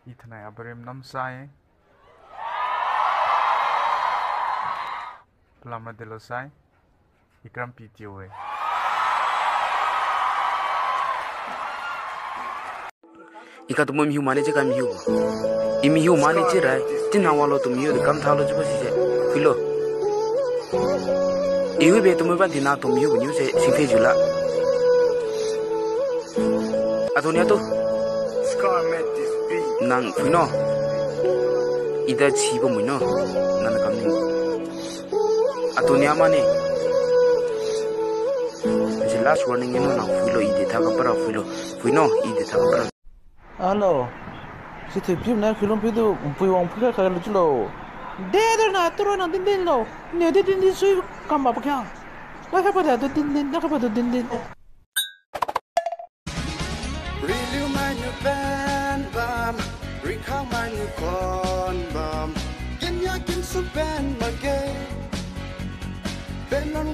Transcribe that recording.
Ithanai abarim nam sai. Pelama delo sai. Ikram PTOE. Ika tu mami humane je kami hu. Imi humane je rai. Tin awalo tu miu de kam thalo je basi je. Filo. Iwi be tu meba dina tu miu bunyu se singthe jula. Atonia tu. Nang fino. Ida chi bo muino. Nana kam ni. Atonia mane. Je last warning ino na filo ide tha ka para filo. Fino ide tha ka para. Halo, si tipim na kilom pido puiwang pika kaya luculo. Dede na turun na dindin lo, ni di dindin sui kamba pakya. Nakapada do dindin, nakapada do dindin. Renew my new band bam, recall my new con bam. Can ya get some band again? Ben on